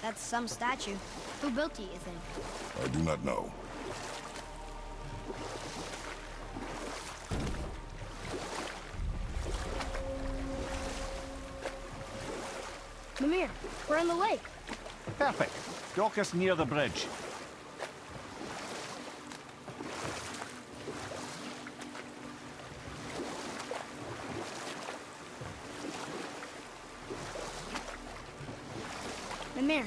That's some statue. Who built it, you think? I do not know. Mimir, we're on the lake. Perfect. Dock us near the bridge. Mimir,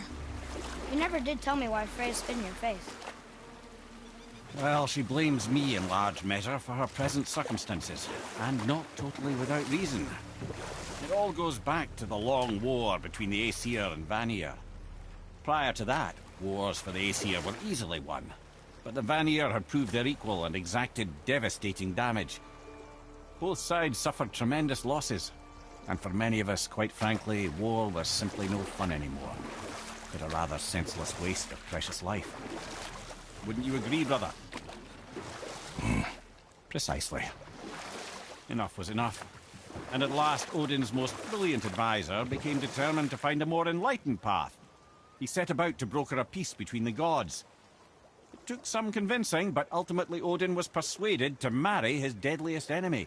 you never did tell me why Freya spit in your face. Well, she blames me in large measure for her present circumstances, and not totally without reason. It all goes back to the long war between the Aesir and Vanir. Prior to that, wars for the Aesir were easily won, but the Vanir had proved their equal and exacted devastating damage. Both sides suffered tremendous losses, and for many of us, quite frankly, war was simply no fun anymore, but a rather senseless waste of precious life. Wouldn't you agree, brother? Precisely. Enough was enough. And at last, Odin's most brilliant advisor became determined to find a more enlightened path. He set about to broker a peace between the gods. It took some convincing, but ultimately Odin was persuaded to marry his deadliest enemy,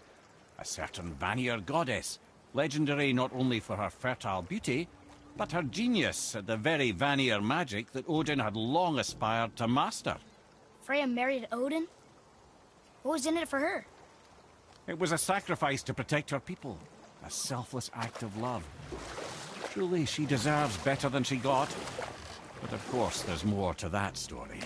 a certain Vanir goddess, legendary not only for her fertile beauty, but her genius at the very Vanir magic that Odin had long aspired to master. Freya married Odin? What was in it for her? It was a sacrifice to protect her people, a selfless act of love. Truly, she deserves better than she got. But of course, there's more to that story.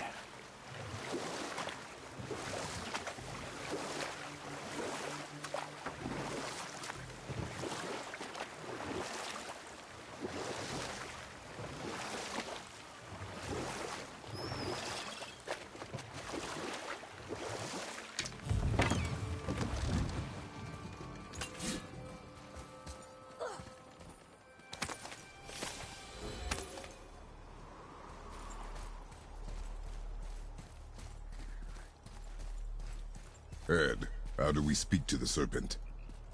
Ed, how do we speak to the serpent?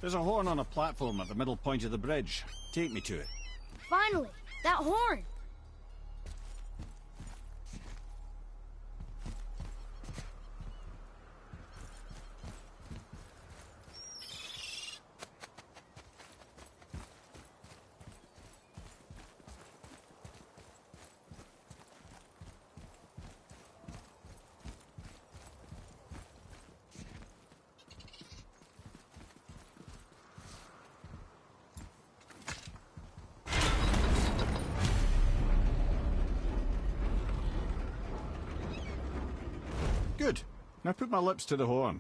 There's a horn on a platform at the middle point of the bridge. Take me to it. Finally! That horn! Good. Now put my lips to the horn.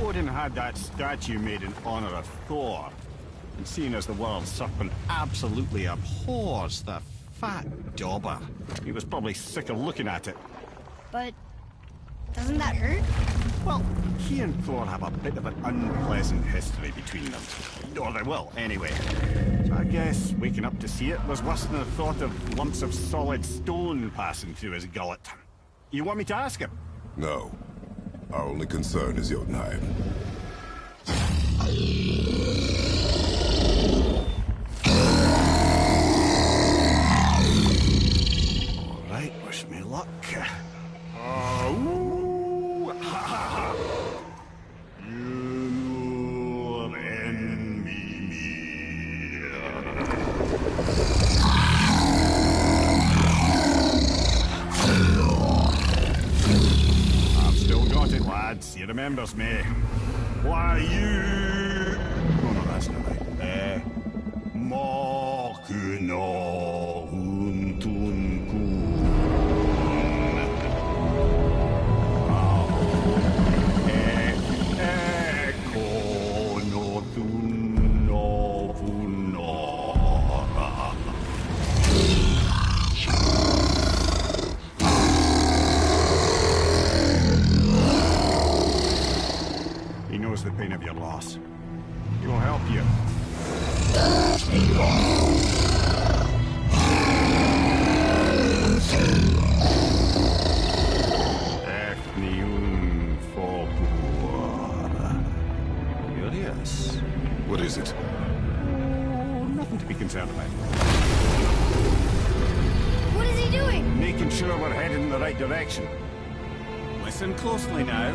Odin had that statue made in honor of Thor. And seeing as the world serpent absolutely abhors the fat dauber, he was probably sick of looking at it. But doesn't that hurt? Well, he and Thor have a bit of an unpleasant history between them. Or they will, anyway. So I guess waking up to see it was worse than the thought of lumps of solid stone passing through his gullet. You want me to ask him? No. Our only concern is Jotunheim. All right, wish me luck. He remembers me. Why you... Oh no, that's not right. Mokuno Huntunku. Oh, this. He will help you. Curious. What is it? Oh, nothing to be concerned about. What is he doing? Making sure we're heading in the right direction. Listen closely now.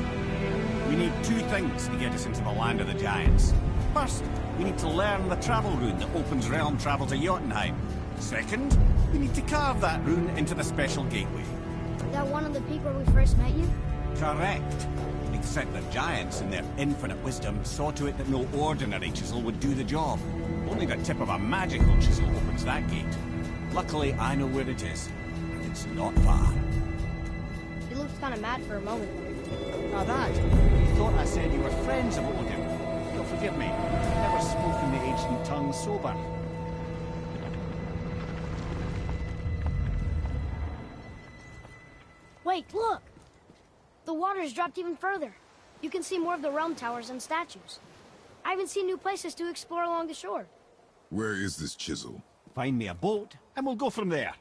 We need two things to get us into the land of the giants. First, we need to learn the travel rune that opens realm travel to Jotunheim. Second, we need to carve that rune into the special gateway. That one on the peak where we first met you? Correct. Except the giants, in their infinite wisdom, saw to it that no ordinary chisel would do the job. Only the tip of a magical chisel opens that gate. Luckily, I know where it is, and it's not far. He looked kind of mad for a moment. Now that, you thought I said you were friends of Odin. You'll forgive me. Never spoken the ancient tongue sober. Wait, look! The water's dropped even further. You can see more of the realm towers and statues. I even see new places to explore along the shore. Where is this chisel? Find me a boat, and we'll go from there.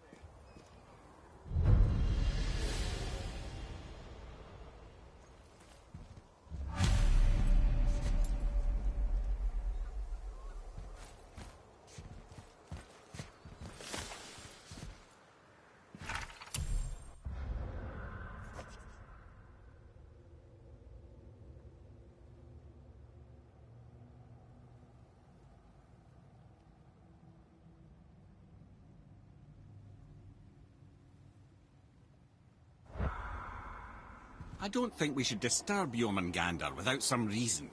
I don't think we should disturb Jormungandr without some reason.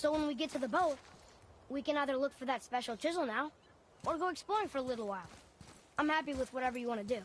So when we get to the boat, we can either look for that special chisel now, or go exploring for a little while. I'm happy with whatever you want to do.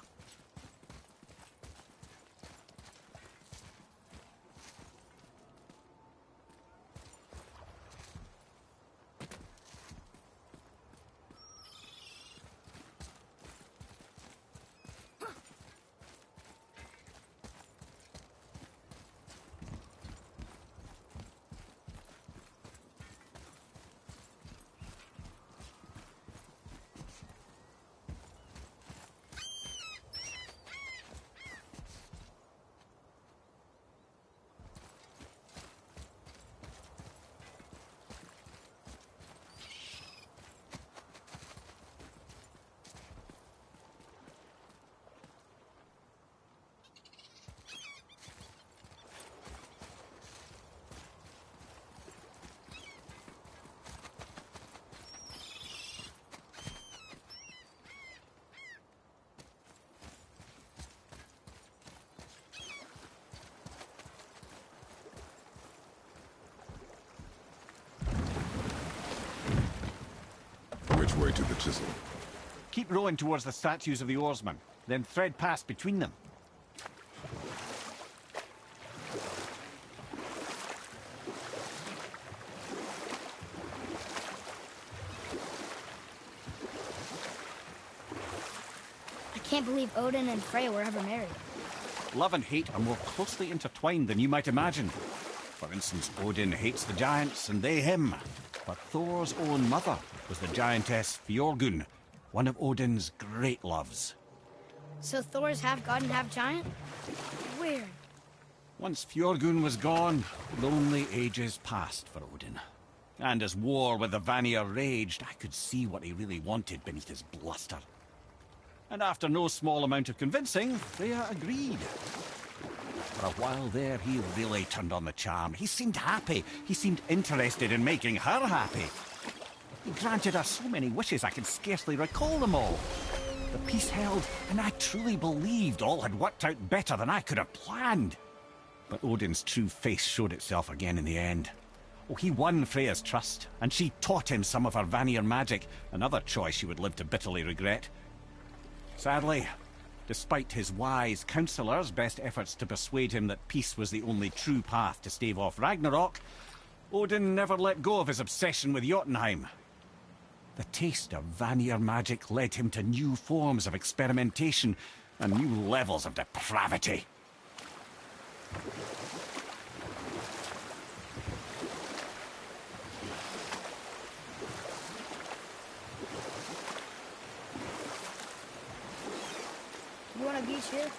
Which way to the chisel? Keep rowing towards the statues of the oarsmen, then thread past between them. I can't believe Odin and Freya were ever married. Love and hate are more closely intertwined than you might imagine. For instance, Odin hates the giants and they him. But Thor's own mother was the giantess Fjorgun, one of Odin's great loves. So Thor's half god and half giant? Weird. Once Fjorgun was gone, lonely ages passed for Odin. And as war with the Vanir raged, I could see what he really wanted beneath his bluster. And after no small amount of convincing, Freya agreed. For a while there, he really turned on the charm. He seemed happy. He seemed interested in making her happy. He granted her so many wishes I could scarcely recall them all. The peace held, and I truly believed all had worked out better than I could have planned. But Odin's true face showed itself again in the end. Oh, he won Freya's trust, and she taught him some of her Vanir magic, another choice she would live to bitterly regret. Sadly, despite his wise counsellors' best efforts to persuade him that peace was the only true path to stave off Ragnarok, Odin never let go of his obsession with Jotunheim. The taste of Vanir magic led him to new forms of experimentation and new levels of depravity. You want a beach here?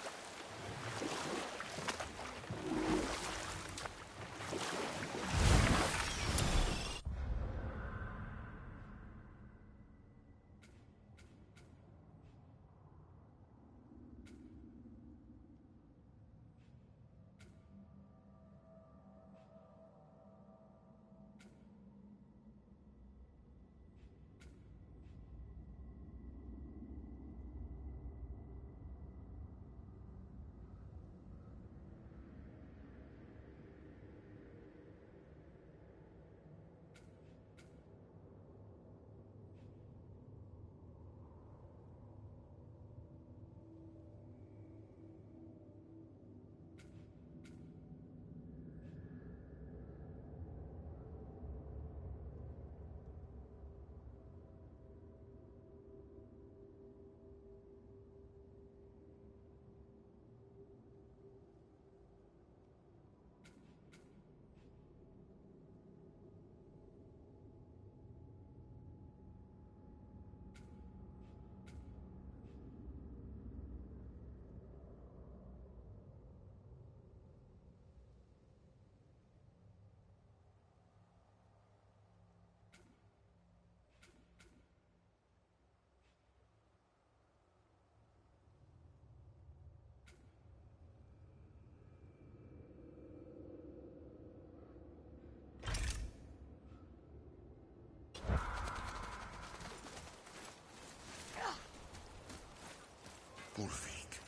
Ulfik,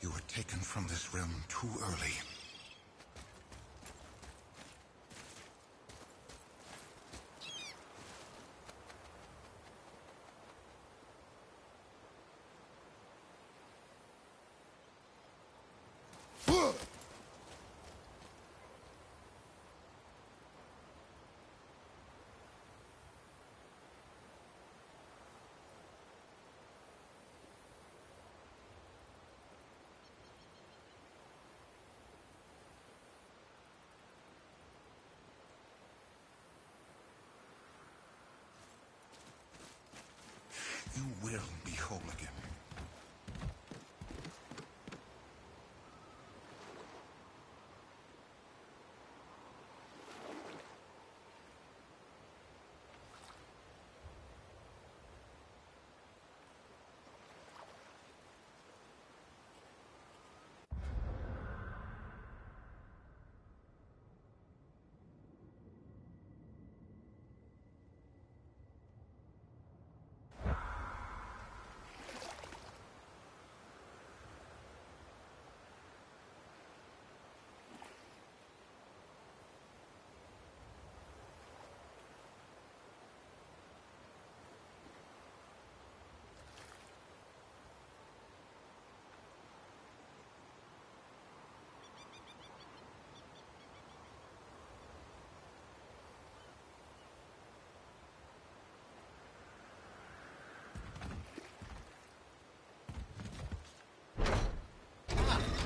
you were taken from this realm too early. will be whole again.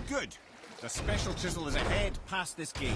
Good. The special chisel is ahead past this gate.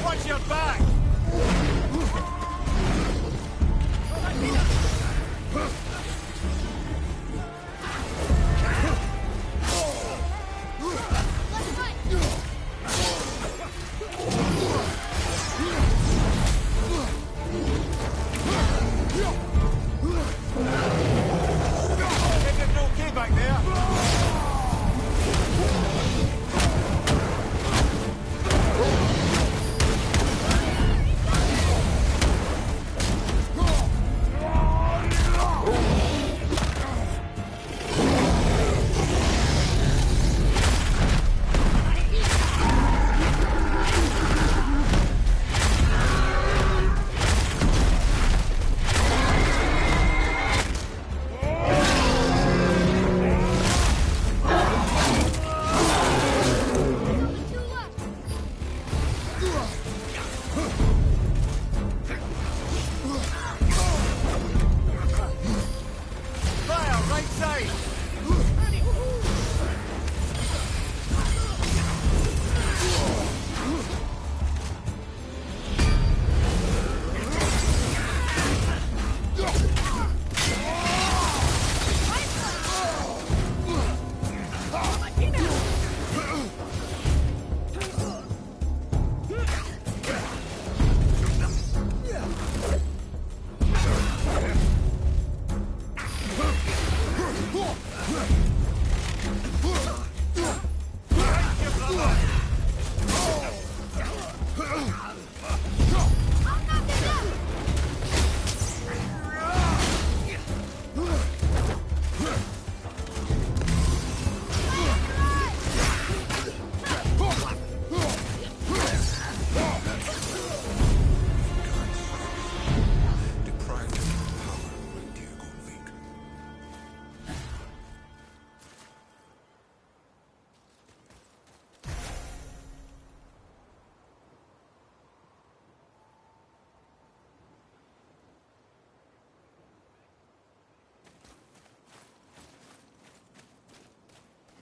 Watch your back!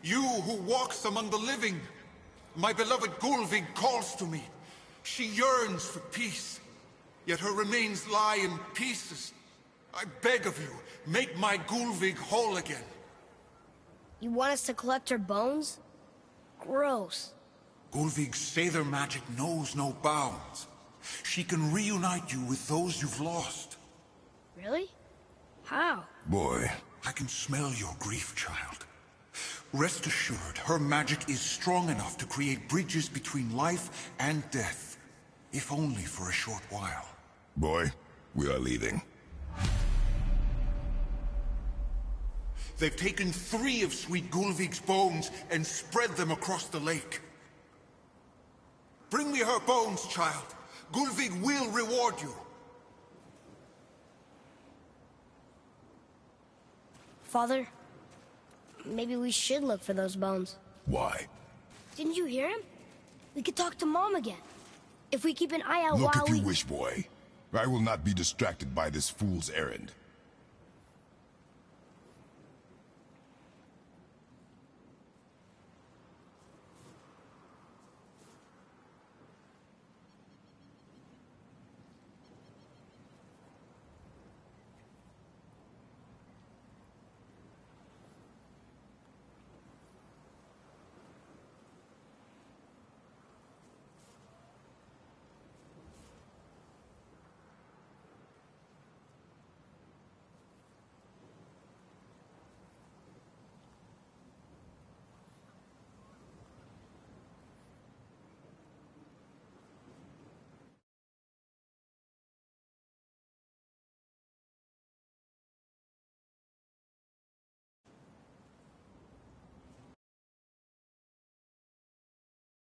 You who walks among the living. My beloved Gulvig calls to me. She yearns for peace, yet her remains lie in pieces. I beg of you, make my Gulvig whole again. You want us to collect her bones? Gross. Gulvig's Seither magic knows no bounds. She can reunite you with those you've lost. Really? How? Boy. I can smell your grief, child. Rest assured, her magic is strong enough to create bridges between life and death. If only for a short while. Boy, we are leaving. They've taken 3 of Sweet Gulvig's bones and spread them across the lake. Bring me her bones, child. Gulvig will reward you. Father, maybe we should look for those bones. Why? Didn't you hear him? We could talk to Mom again. If we keep an eye out Look while if you wish, boy. I will not be distracted by this fool's errand.